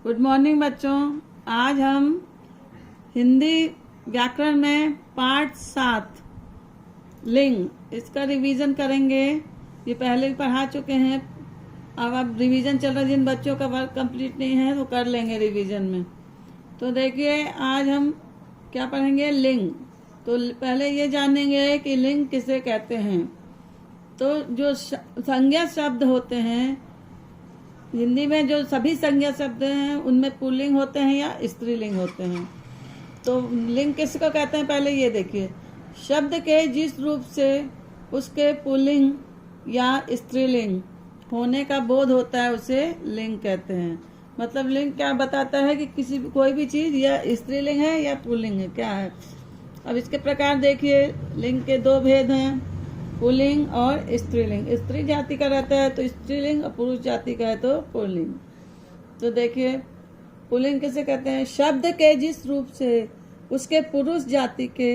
Good morning बच्चों। आज हम हिंदी व्याकरण में पाठ 7 लिंग इसका रिवीजन करेंगे। ये पहले भी पढ़ा चुके हैं। अब रिवीजन चल रहा है। जिन बच्चों का वर्क कंप्लीट नहीं है वो कर लेंगे रिवीजन में। तो देखिए आज हम क्या पढ़ेंगे, लिंग। तो पहले ये जानेंगे कि लिंग किसे कहते हैं। तो जो संज्ञा शब्द होते हैं हिंदी में, जो सभी संज्ञा शब्द हैं उनमें पुल्लिंग होते हैं या स्त्रीलिंग होते हैं। तो लिंग किसको कहते हैं पहले ये देखिए। शब्द के जिस रूप से उसके पुल्लिंग या स्त्रीलिंग होने का बोध होता है उसे लिंग कहते हैं। मतलब लिंग क्या बताता है कि कोई भी चीज या स्त्रीलिंग है या पुल्लिंग है, क्या है। अब इसके प्रकार देखिए, लिंग के दो भेद हैं, पुल्लिंग और स्त्रीलिंग। स्त्री जाति का रहता है तो स्त्रीलिंग, और पुरुष जाति का है तो पुल्लिंग। तो देखिए पुल्लिंग किसे कहते हैं। शब्द के जिस रूप से उसके पुरुष जाति के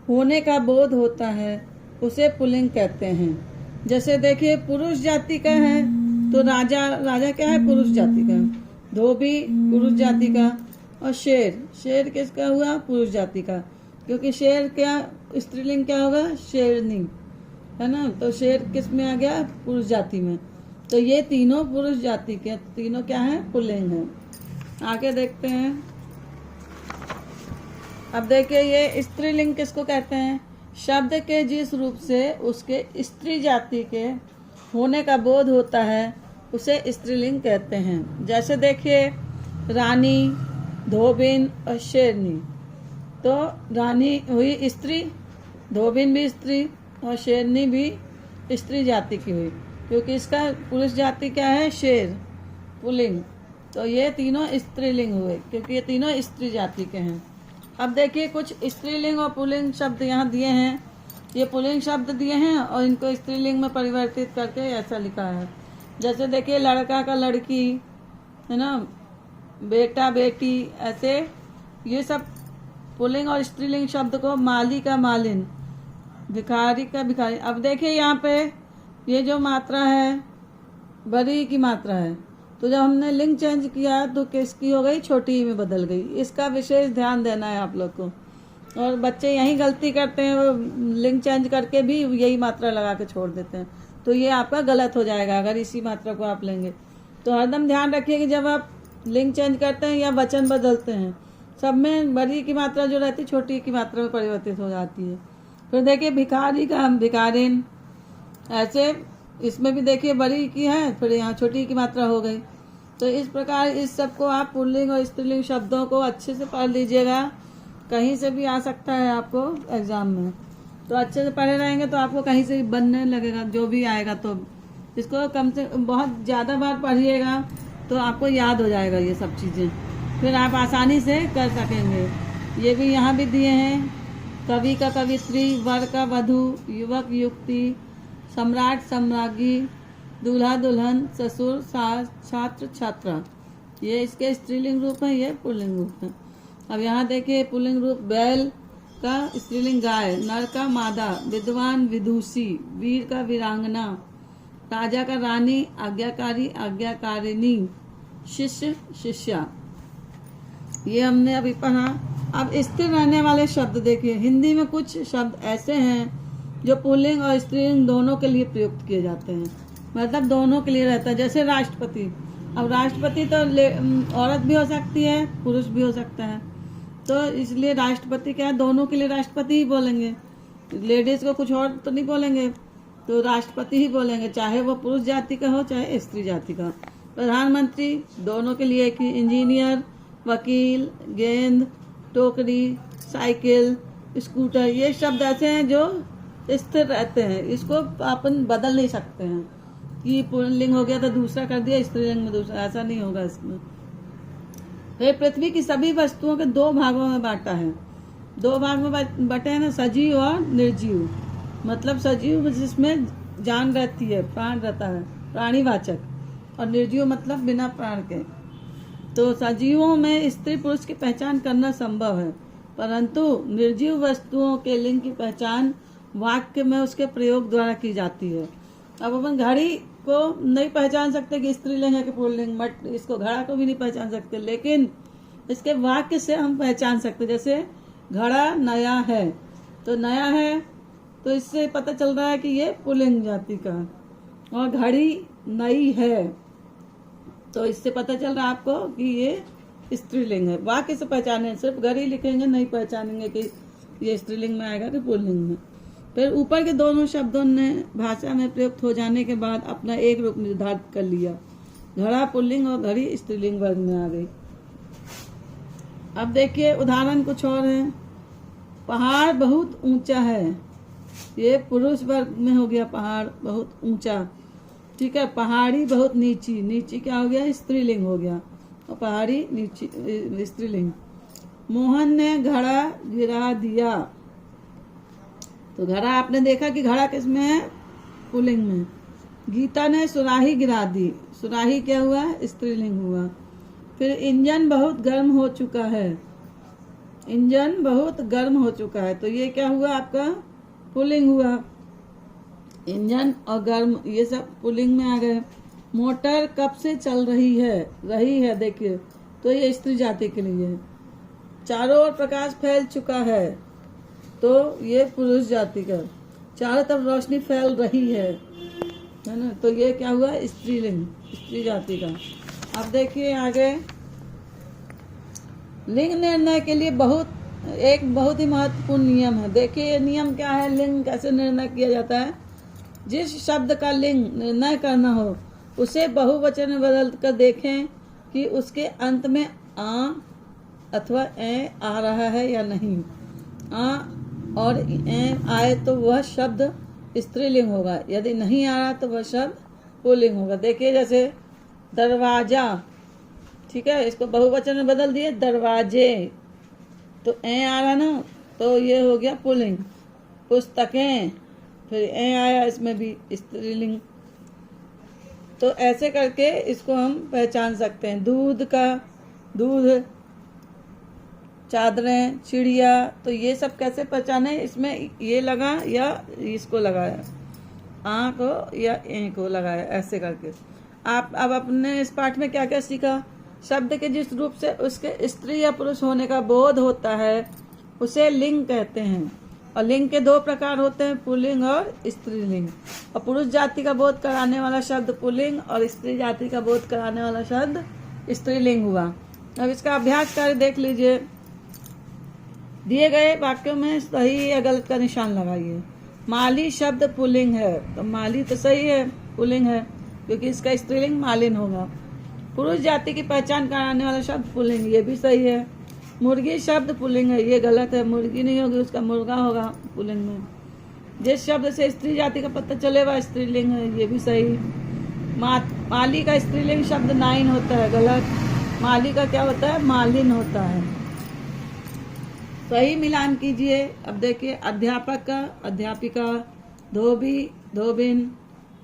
होने का बोध होता है उसे पुल्लिंग कहते हैं। जैसे देखिए पुरुष जाति का है तो राजा, राजा क्या है, पुरुष जाति का। धोबी पुरुष जाति का। और शेर, शेर किसका हुआ, पुरुष जाति का। क्योंकि शेर क्या स्त्रीलिंग क्या होगा, शेरनी है ना। तो शेर किस में आ गया, पुरुष जाति में। तो ये तीनों पुरुष जाति के, तीनों क्या है, पुल्लिंग है। आगे देखते हैं। अब देखिए ये स्त्रीलिंग किसको कहते हैं। शब्द के जिस रूप से उसके स्त्री जाति के होने का बोध होता है उसे स्त्रीलिंग कहते हैं। जैसे देखिए रानी, धोबिन और शेरनी। तो रानी हुई स्त्री, धोबिन भी स्त्री और शेरनी भी स्त्री जाति की हुई, क्योंकि इसका पुरुष जाति क्या है, शेर, पुल्लिंग। तो ये तीनों स्त्रीलिंग हुए क्योंकि ये तीनों स्त्री जाति के हैं। अब देखिए कुछ स्त्रीलिंग और पुल्लिंग शब्द यहाँ दिए हैं। ये पुल्लिंग शब्द दिए हैं और इनको स्त्रीलिंग में परिवर्तित करके ऐसा लिखा है। जैसे देखिए लड़का का लड़की है ना, बेटा बेटी, ऐसे ये सब पुल्लिंग और स्त्रीलिंग शब्द को। माली का मालिन, भिखारी का भिखारी। अब देखिए यहाँ पे ये जो मात्रा है बड़ी की मात्रा है, तो जब हमने लिंग चेंज किया तो किसकी हो गई, छोटी में बदल गई। इसका विशेष ध्यान देना है आप लोग को। और बच्चे यही गलती करते हैं, वो लिंग चेंज करके भी यही मात्रा लगा के छोड़ देते हैं। तो ये आपका गलत हो जाएगा अगर इसी मात्रा को आप लेंगे। तो हरदम ध्यान रखिए कि जब आप लिंग चेंज करते हैं या वचन बदलते हैं, सब में बड़ी की मात्रा जो रहती है छोटी की मात्रा में परिवर्तित हो जाती है। फिर देखिए भिखारी का भिखारिन, ऐसे इसमें भी देखिए बड़ी की है, फिर यहाँ छोटी की मात्रा हो गई। तो इस प्रकार इस सब को आप पुल्लिंग और स्त्रीलिंग शब्दों को अच्छे से पढ़ लीजिएगा। कहीं से भी आ सकता है आपको एग्जाम में, तो अच्छे से पढ़े रहेंगे तो आपको कहीं से बनने लगेगा जो भी आएगा। तो इसको कम से बहुत ज़्यादा बार पढ़िएगा तो आपको याद हो जाएगा ये सब चीज़ें, फिर आप आसानी से कर सकेंगे। ये भी यहाँ भी दिए हैं। कवि का कवित्री, वर का वधू, युवक युवती, सम्राट सम्राज्ञी, दूल्हा दुल्हन, ससुर सास, छात्र छात्रा। ये इसके स्त्रीलिंग रूप है, ये पुल्लिंग रूप है। अब यहाँ देखिए पुल्लिंग रूप। बैल का स्त्रीलिंग गाय, नर का मादा, विद्वान विदुषी, वीर का वीरांगना, राजा का रानी, आज्ञाकारी आज्ञाकारिणी, शिष्य शिष्या। ये हमने अभी पढ़ा। अब स्थिर रहने वाले शब्द देखिए। हिंदी में कुछ शब्द ऐसे हैं जो पुल्लिंग और स्त्रीलिंग दोनों के लिए प्रयुक्त किए जाते हैं, मतलब दोनों के लिए रहता है। जैसे राष्ट्रपति। अब राष्ट्रपति तो औरत भी हो सकती है, पुरुष भी हो सकता है। तो इसलिए राष्ट्रपति क्या है, दोनों के लिए राष्ट्रपति ही बोलेंगे। लेडीज को कुछ और तो नहीं बोलेंगे, तो राष्ट्रपति ही बोलेंगे, चाहे वो पुरुष जाति का हो चाहे स्त्री जाति का। प्रधानमंत्री दोनों के लिए एक ही। इंजीनियर, वकील, गेंद, टोकरी, साइकिल, स्कूटर, ये शब्द ऐसे हैं जो स्थिर रहते हैं। इसको अपन बदल नहीं सकते हैं कि पुल्लिंग हो गया तो दूसरा कर दिया, स्त्रीलिंग में दूसरा, ऐसा नहीं होगा इसमें। फिर पृथ्वी की सभी वस्तुओं के दो भागों में बांटा है। दो भाग में बटे हैं ना, सजीव और निर्जीव। मतलब सजीव जिसमें जान रहती है, प्राण रहता है, प्राणीवाचक। और निर्जीव मतलब बिना प्राण के। तो सजीवों में स्त्री पुरुष की पहचान करना संभव है, परंतु निर्जीव वस्तुओं के लिंग की पहचान वाक्य में उसके प्रयोग द्वारा की जाती है। अब अपन घड़ी को नहीं पहचान सकते कि स्त्रीलिंग है कि पुल्लिंग, बट इसको घड़ा को भी नहीं पहचान सकते, लेकिन इसके वाक्य से हम पहचान सकते। जैसे घड़ा नया है, तो नया है तो इससे पता चल रहा है कि ये पुल्लिंग जाति का, और घड़ी नई है तो इससे पता चल रहा है आपको कि ये स्त्रीलिंग है। वाक्य से पहचाने, सिर्फ घड़ी लिखेंगे नहीं पहचानेंगे कि ये स्त्रीलिंग में आएगा कि पुल्लिंग में। फिर ऊपर के दोनों शब्दों ने भाषा में प्रयुक्त हो जाने के बाद अपना एक रूप निर्धारित कर लिया। घड़ा पुल्लिंग और घड़ी स्त्रीलिंग वर्ग में आ गई। अब देखिए उदाहरण कुछ और है। पहाड़ बहुत ऊंचा है, ये पुरुष वर्ग में हो गया, पहाड़ बहुत ऊंचा, ठीक है। पहाड़ी बहुत नीची, नीची क्या हो गया, स्त्रीलिंग हो गया, और पहाड़ी नीची स्त्रीलिंग। मोहन ने घड़ा गिरा दिया, तो घड़ा आपने देखा कि घड़ा किस में है, पुल्लिंग में। गीता ने सुराही गिरा दी, सुराही क्या हुआ, स्त्रीलिंग हुआ। फिर इंजन बहुत गर्म हो चुका है, इंजन बहुत गर्म हो चुका है, तो ये क्या हुआ आपका, पुल्लिंग हुआ। इंजन और गर्म ये सब पुल्लिंग में आ गए। मोटर कब से चल रही है, देखिए तो ये स्त्री जाति के लिए है। चारों ओर प्रकाश फैल चुका है, तो ये पुरुष जाति का। चारों तरफ रोशनी फैल रही है ना, तो ये क्या हुआ, स्त्रीलिंग, स्त्री जाति का। अब देखिए आगे, लिंग निर्णय के लिए एक बहुत ही महत्वपूर्ण नियम है। देखिए ये नियम क्या है, लिंग कैसे निर्णय किया जाता है। जिस शब्द का लिंग निर्णय करना हो उसे बहुवचन में बदल कर देखें कि उसके अंत में आ अथवा ए आ रहा है या नहीं। आ और ए आए तो वह शब्द स्त्रीलिंग होगा, यदि नहीं आ रहा तो वह शब्द पुल्लिंग होगा। देखिए जैसे दरवाजा, ठीक है, इसको बहुवचन में बदल दिए दरवाजे, तो ए आ रहा ना, तो ये हो गया पुल्लिंग। पुस्तकें, फिर ए आया, इसमें भी स्त्रीलिंग। तो ऐसे करके इसको हम पहचान सकते हैं। दूध, चादरें, चिड़िया, तो ये सब कैसे पहचाने, इसमें ये लगा या इसको लगाया, आ को या ए को लगाया, ऐसे करके। आप अब अपने इस पाठ में क्या क्या सीखा। शब्द के जिस रूप से उसके स्त्री या पुरुष होने का बोध होता है उसे लिंग कहते हैं, और लिंग के दो प्रकार होते हैं, पुल्लिंग और स्त्रीलिंग। और पुरुष जाति का बोध कराने वाला शब्द पुल्लिंग और स्त्री जाति का बोध कराने वाला शब्द स्त्रीलिंग हुआ। अब इसका अभ्यास कर देख लीजिए। दिए गए वाक्यों में सही या गलत का निशान लगाइए। माली शब्द पुल्लिंग है, तो माली तो सही है, पुल्लिंग है, क्योंकि इसका स्त्रीलिंग मालिन होगा। पुरुष जाति की पहचान कराने वाला शब्द पुल्लिंग, ये भी सही है। मुर्गी शब्द पुल्लिंग है, ये गलत है, मुर्गी नहीं होगी, उसका मुर्गा होगा पुल्लिंग में। जिस शब्द से स्त्री जाति का पता चले वह स्त्रीलिंग है, ये भी सही। माली का स्त्रीलिंग शब्द नाइन होता है, गलत। माली का क्या होता है, मालिन होता है। सही मिलान कीजिए। अब देखिए अध्यापक का अध्यापिका, धोबी धोबिन,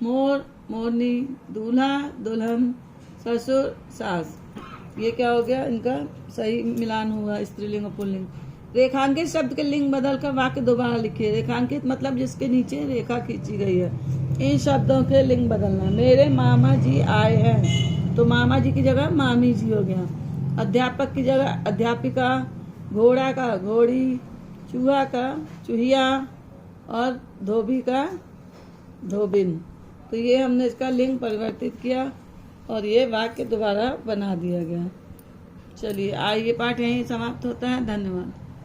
मोर मोरनी, दूल्हा दुल्हन, ससुर सास, ये क्या हो गया, इनका सही मिलान हुआ, स्त्रीलिंग और पुल्लिंग। रेखांकित शब्द के लिंग बदलकर वाक्य दोबारा लिखिए। रेखांकित मतलब जिसके नीचे रेखा खींची गई है। इन शब्दों के लिंग बदलना। मेरे मामा जी आए हैं, तो मामा जी की जगह मामी जी हो गया। अध्यापक की जगह अध्यापिका, घोड़ा का घोड़ी, चूहा का चूहिया, और धोबी का धोबिन। तो ये हमने इसका लिंग परिवर्तित किया और ये वाक्य दोबारा बना दिया गया। चलिए आज ये पाठ यहीं समाप्त होता है। धन्यवाद।